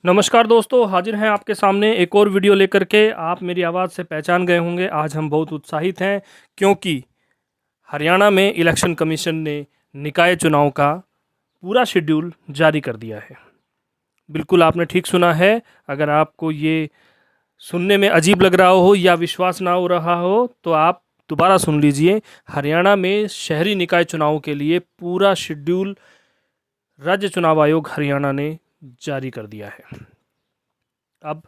नमस्कार दोस्तों, हाजिर हैं आपके सामने एक और वीडियो लेकर के। आप मेरी आवाज़ से पहचान गए होंगे। आज हम बहुत उत्साहित हैं क्योंकि हरियाणा में इलेक्शन कमीशन ने निकाय चुनाव का पूरा शेड्यूल जारी कर दिया है। बिल्कुल आपने ठीक सुना है। अगर आपको ये सुनने में अजीब लग रहा हो या विश्वास ना हो रहा हो तो आप दोबारा सुन लीजिए। हरियाणा में शहरी निकाय चुनाव के लिए पूरा शेड्यूल राज्य चुनाव आयोग हरियाणा ने जारी कर दिया है। अब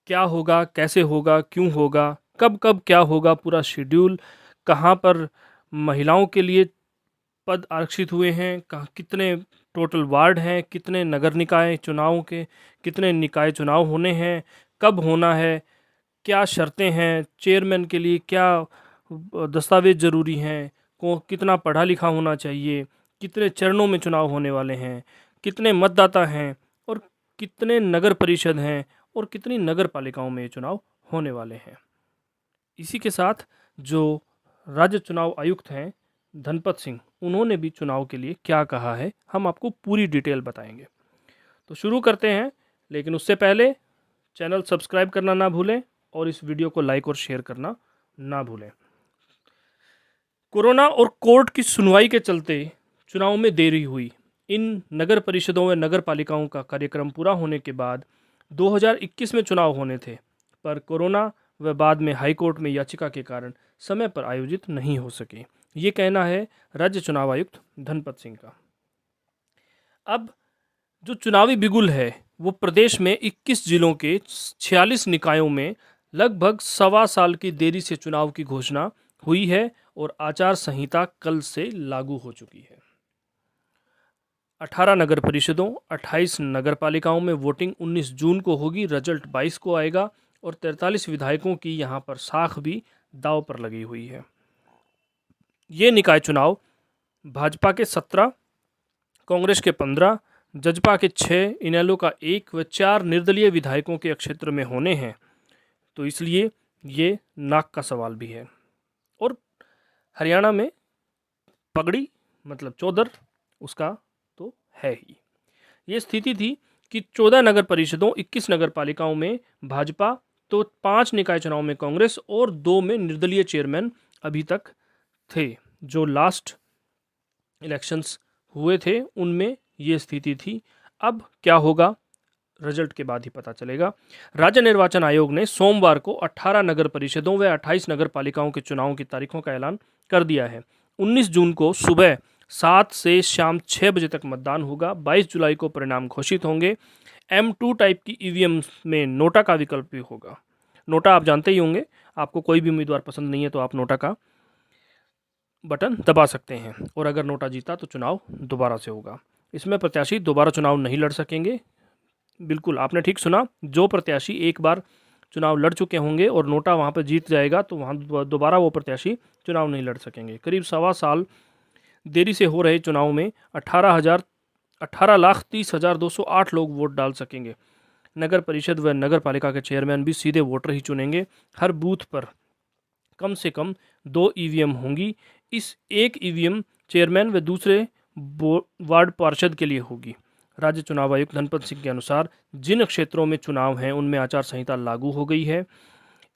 क्या होगा, कैसे होगा, क्यों होगा, कब कब क्या होगा, पूरा शेड्यूल, कहाँ पर महिलाओं के लिए पद आरक्षित हुए हैं, कहाँ कितने टोटल वार्ड हैं, कितने नगर निकाय चुनाव के कितने निकाय चुनाव होने हैं, कब होना है, क्या शर्तें हैं, चेयरमैन के लिए क्या दस्तावेज ज़रूरी हैं, को कितना पढ़ा लिखा होना चाहिए, कितने चरणों में चुनाव होने वाले हैं, कितने मतदाता हैं और कितने नगर परिषद हैं और कितनी नगर पालिकाओं में ये चुनाव होने वाले हैं। इसी के साथ जो राज्य चुनाव आयुक्त हैं धनपत सिंह, उन्होंने भी चुनाव के लिए क्या कहा है, हम आपको पूरी डिटेल बताएंगे। तो शुरू करते हैं, लेकिन उससे पहले चैनल सब्सक्राइब करना ना भूलें और इस वीडियो को लाइक और शेयर करना ना भूलें। कोरोना और कोर्ट की सुनवाई के चलते चुनाव में देरी हुई। इन नगर परिषदों व नगर पालिकाओं का कार्यक्रम पूरा होने के बाद 2021 में चुनाव होने थे, पर कोरोना व बाद में हाईकोर्ट में याचिका के कारण समय पर आयोजित नहीं हो सके। ये कहना है राज्य चुनाव आयुक्त धनपत सिंह का। अब जो चुनावी बिगुल है वो प्रदेश में 21 जिलों के 46 निकायों में लगभग सवा साल की देरी से चुनाव की घोषणा हुई है और आचार संहिता कल से लागू हो चुकी है। 18 नगर परिषदों, 28 नगर पालिकाओं में वोटिंग 19 जून को होगी, रिजल्ट 22 को आएगा और 43 विधायकों की यहां पर साख भी दांव पर लगी हुई है। ये निकाय चुनाव भाजपा के 17, कांग्रेस के 15, जजपा के 6, इनेलो का 1 व 4 निर्दलीय विधायकों के क्षेत्र में होने हैं, तो इसलिए ये नाक का सवाल भी है। और हरियाणा में पगड़ी मतलब चौधर उसका तो है ही। ये स्थिति थी कि 14 नगर परिषदों, 21 नगर पालिकाओं में भाजपा, तो 5 निकाय चुनाव में कांग्रेस और 2 में निर्दलीय चेयरमैन अभी तक थे। जो लास्ट इलेक्शंस हुए थे उनमें ये स्थिति थी। अब क्या होगा, रिजल्ट के बाद ही पता चलेगा। राज्य निर्वाचन आयोग ने सोमवार को 18 नगर परिषदों व 28 नगर पालिकाओं के चुनावों की तारीखों का ऐलान कर दिया है। 19 जून को सुबह 7 से शाम 6 बजे तक मतदान होगा। 22 जुलाई को परिणाम घोषित होंगे। M2 टाइप की ईवीएम में नोटा का विकल्प भी होगा। नोटा आप जानते ही होंगे, आपको कोई भी उम्मीदवार पसंद नहीं है तो आप नोटा का बटन दबा सकते हैं और अगर नोटा जीता तो चुनाव दोबारा से होगा। इसमें प्रत्याशी दोबारा चुनाव नहीं लड़ सकेंगे। बिल्कुल आपने ठीक सुना, जो प्रत्याशी एक बार चुनाव लड़ चुके होंगे और नोटा वहां पर जीत जाएगा तो वहां दोबारा वो प्रत्याशी चुनाव नहीं लड़ सकेंगे। करीब सवा साल देरी से हो रहे चुनाव में 18,30,208 लोग वोट डाल सकेंगे। नगर परिषद व नगर पालिका के चेयरमैन भी सीधे वोटर ही चुनेंगे। हर बूथ पर कम से कम 2 ईवीएम होंगी। इस एक ईवीएम चेयरमैन व दूसरे वार्ड पार्षद के लिए होगी। राज्य चुनाव आयुक्त धनपत सिंह के अनुसार जिन क्षेत्रों में चुनाव हैं उनमें आचार संहिता लागू हो गई है।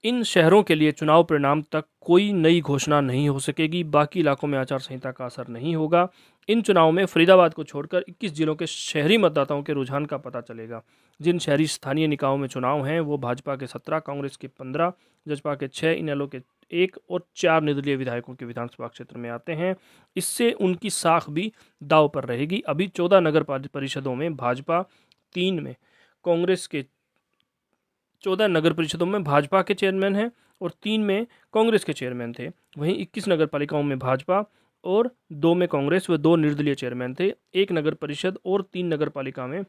इन शहरों के लिए चुनाव परिणाम तक कोई नई घोषणा नहीं हो सकेगी। बाकी इलाकों में आचार संहिता का असर नहीं होगा। इन चुनाव में फरीदाबाद को छोड़कर 21 जिलों के शहरी मतदाताओं के रुझान का पता चलेगा। जिन शहरी स्थानीय निकायों में चुनाव हैं वो भाजपा के 17, कांग्रेस के 15, जजपा के 6, इनेलो के 1 और 4 निर्दलीय विधायकों के विधानसभा क्षेत्र में आते हैं। इससे उनकी साख भी दांव पर रहेगी। अभी 14 नगर परिषदों में भाजपा, 3 में कांग्रेस के 14 नगर परिषदों में भाजपा के चेयरमैन हैं और 3 में कांग्रेस के चेयरमैन थे। वहीं 21 नगर पालिकाओं में भाजपा और 2 में कांग्रेस व 2 निर्दलीय चेयरमैन थे। 1 नगर परिषद और 3 नगर पालिका में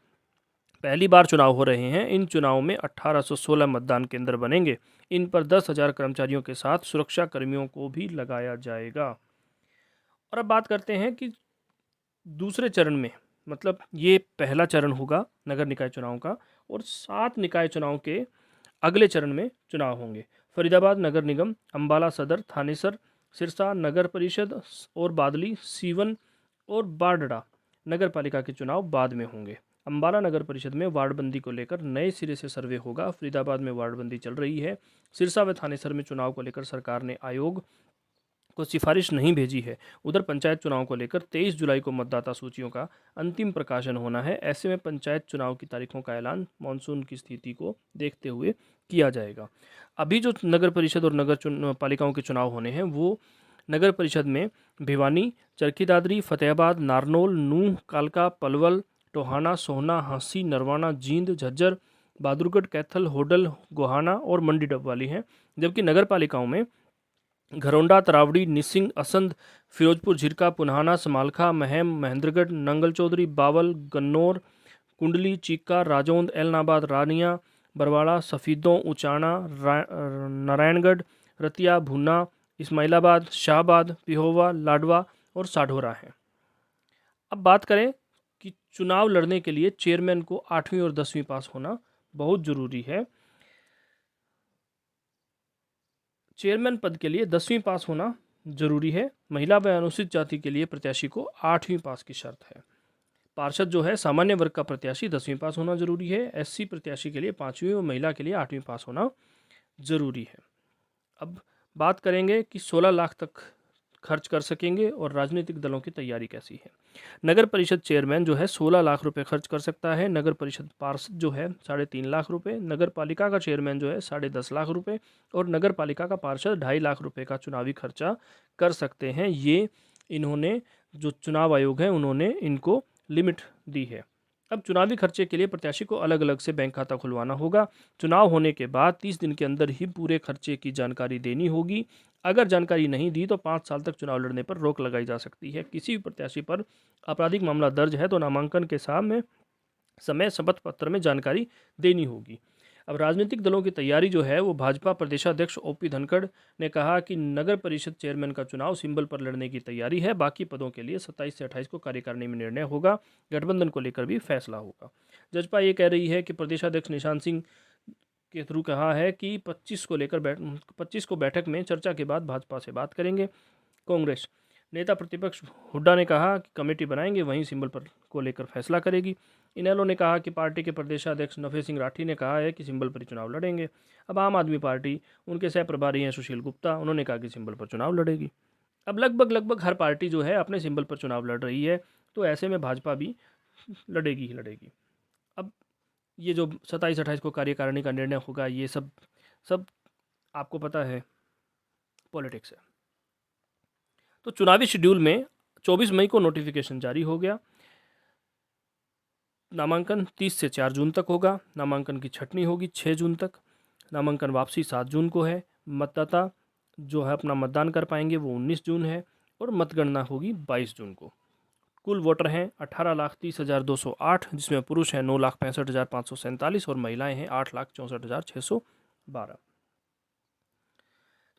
पहली बार चुनाव हो रहे हैं। इन चुनाव में 1816 मतदान केंद्र बनेंगे। इन पर 10,000 कर्मचारियों के साथ सुरक्षा कर्मियों को भी लगाया जाएगा। और अब बात करते हैं कि दूसरे चरण में, मतलब ये पहला चरण होगा नगर निकाय चुनाव का और 7 निकाय चुनाव के अगले चरण में चुनाव होंगे। फरीदाबाद नगर निगम, अंबाला सदर, थानेसर, सिरसा नगर परिषद और बादली, सीवन और बारडा नगर पालिका के चुनाव बाद में होंगे। अम्बाला नगर परिषद में वार्डबंदी को लेकर नए सिरे से सर्वे होगा। फरीदाबाद में वार्डबंदी चल रही है। सिरसा व थानेसर में चुनाव को लेकर सरकार ने आयोग को सिफारिश नहीं भेजी है। उधर पंचायत चुनाव को लेकर 23 जुलाई को मतदाता सूचियों का अंतिम प्रकाशन होना है। ऐसे में पंचायत चुनाव की तारीखों का ऐलान मानसून की स्थिति को देखते हुए किया जाएगा। अभी जो नगर परिषद और नगर पालिकाओं के चुनाव होने हैं वो नगर परिषद में भिवानी, चरखी दादरी, फतेहाबाद, नारनौल, नूंह, कालका, पलवल, टोहाना, सोहना, हांसी, नरवाना, जींद, झज्जर, बहादुरगढ़, कैथल, होडल, गोहाना और मंडी डबवाली हैं। जबकि नगर पालिकाओं में घरौंडा, तरावड़ी, निसिंग, असंध, फिरोजपुर, झिरका, पुन्हाना, समालखा, महम, महेंद्रगढ़, नंगल चौधरी, बावल, गन्नौर, कुंडली, चीका, राजौंद, एलनाबाद, रानिया, बरवाड़ा, सफीदों, उचाना, नारायणगढ़, रतिया, भूना, इस्माइलाबाद, शाहबाद, पिहोवा, लाडवा और साढौरा हैं। अब बात करें कि चुनाव लड़ने के लिए चेयरमैन को 8वीं और 10वीं पास होना बहुत जरूरी है। चेयरमैन पद के लिए 10वीं पास होना जरूरी है। महिला व अनुसूचित जाति के लिए प्रत्याशी को 8वीं पास की शर्त है। पार्षद जो है सामान्य वर्ग का प्रत्याशी 10वीं पास होना जरूरी है। एससी प्रत्याशी के लिए 5वीं और महिला के लिए 8वीं पास होना जरूरी है। अब बात करेंगे कि 16 लाख तक खर्च कर सकेंगे और राजनीतिक दलों की तैयारी कैसी है। नगर परिषद चेयरमैन जो है 16 लाख रुपए खर्च कर सकता है। नगर परिषद पार्षद जो है 3.5 लाख रुपए, नगर पालिका का चेयरमैन जो है 10.5 लाख रुपए और नगर पालिका का पार्षद 2.5 लाख रुपए का चुनावी खर्चा कर सकते हैं। ये इन्होंने जो चुनाव आयोग है उन्होंने इनको लिमिट दी है। अब चुनावी खर्चे के लिए प्रत्याशी को अलग अलग से बैंक खाता खुलवाना होगा। चुनाव होने के बाद 30 दिन के अंदर ही पूरे खर्चे की जानकारी देनी होगी। अगर जानकारी नहीं दी तो 5 साल तक चुनाव लड़ने पर रोक लगाई जा सकती है। किसी भी प्रत्याशी पर आपराधिक मामला दर्ज है तो नामांकन के समय शपथ पत्र में जानकारी देनी होगी। अब राजनीतिक दलों की तैयारी जो है वो भाजपा प्रदेशाध्यक्ष ओपी धनखड़ ने कहा कि नगर परिषद चेयरमैन का चुनाव सिंबल पर लड़ने की तैयारी है। बाकी पदों के लिए 27 से 28 को कार्यकारिणी में निर्णय होगा। गठबंधन को लेकर भी फैसला होगा। जजपा ये कह रही है कि प्रदेशाध्यक्ष निशान सिंह के थ्रू कहा है कि 25 को बैठक में चर्चा के बाद भाजपा से बात करेंगे। कांग्रेस नेता प्रतिपक्ष हुड्डा ने कहा कि कमेटी बनाएंगे, वहीं सिंबल पर को लेकर फैसला करेगी। इनेलो ने कहा कि पार्टी के प्रदेशाध्यक्ष नफे सिंह राठी ने कहा है कि सिंबल पर चुनाव लड़ेंगे। अब आम आदमी पार्टी, उनके सह प्रभारी हैं सुशील गुप्ता, उन्होंने कहा कि सिंबल पर चुनाव लड़ेगी। अब लगभग हर पार्टी जो है अपने सिंबल पर चुनाव लड़ रही है, तो ऐसे में भाजपा भी लड़ेगी ही लड़ेगी। अब ये जो 27-28 को कार्यकारिणी का निर्णय होगा, ये सब आपको पता है पॉलिटिक्स है। तो चुनावी शेड्यूल में 24 मई को नोटिफिकेशन जारी हो गया। नामांकन 30 से 4 जून तक होगा। नामांकन की छंटनी होगी 6 जून तक। नामांकन वापसी 7 जून को है। मतदाता जो है अपना मतदान कर पाएंगे वो 19 जून है और मतगणना होगी 22 जून को। कुल वोटर हैं 18,30,208, जिसमें पुरुष हैं 9,65,547 और महिलाएं हैं 8,64,612।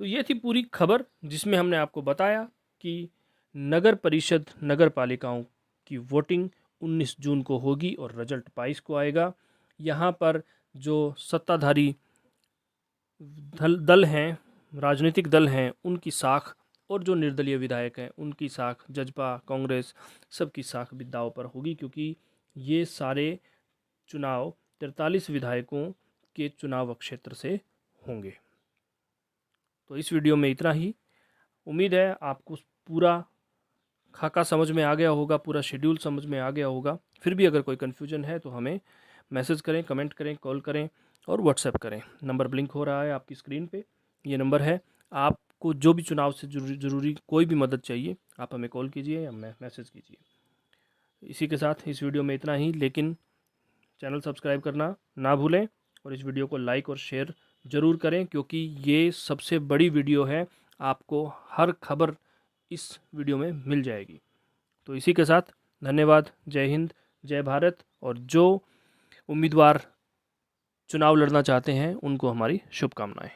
तो ये थी पूरी खबर जिसमें हमने आपको बताया कि नगर परिषद नगर पालिकाओं की वोटिंग 19 जून को होगी और रिजल्ट 22 को आएगा। यहाँ पर जो सत्ताधारी दल हैं, राजनीतिक दल हैं, उनकी साख और जो निर्दलीय विधायक हैं उनकी साख, जजपा, कांग्रेस, सबकी साख भी दांव पर होगी, क्योंकि ये सारे चुनाव 43 विधायकों के चुनाव क्षेत्र से होंगे। तो इस वीडियो में इतना ही। उम्मीद है आपको पूरा खाका समझ में आ गया होगा, पूरा शेड्यूल समझ में आ गया होगा। फिर भी अगर कोई कन्फ्यूजन है तो हमें मैसेज करें, कमेंट करें, कॉल करें और व्हाट्सएप करें। नंबर ब्लिंक हो रहा है आपकी स्क्रीन पे, ये नंबर है। आपको जो भी चुनाव से जरूरी कोई भी मदद चाहिए आप हमें कॉल कीजिए या मैसेज कीजिए। इसी के साथ इस वीडियो में इतना ही, लेकिन चैनल सब्सक्राइब करना ना भूलें और इस वीडियो को लाइक और शेयर ज़रूर करें, क्योंकि ये सबसे बड़ी वीडियो है। आपको हर खबर इस वीडियो में मिल जाएगी। तो इसी के साथ धन्यवाद। जय हिंद, जय भारत। और जो उम्मीदवार चुनाव लड़ना चाहते हैं उनको हमारी शुभकामनाएं।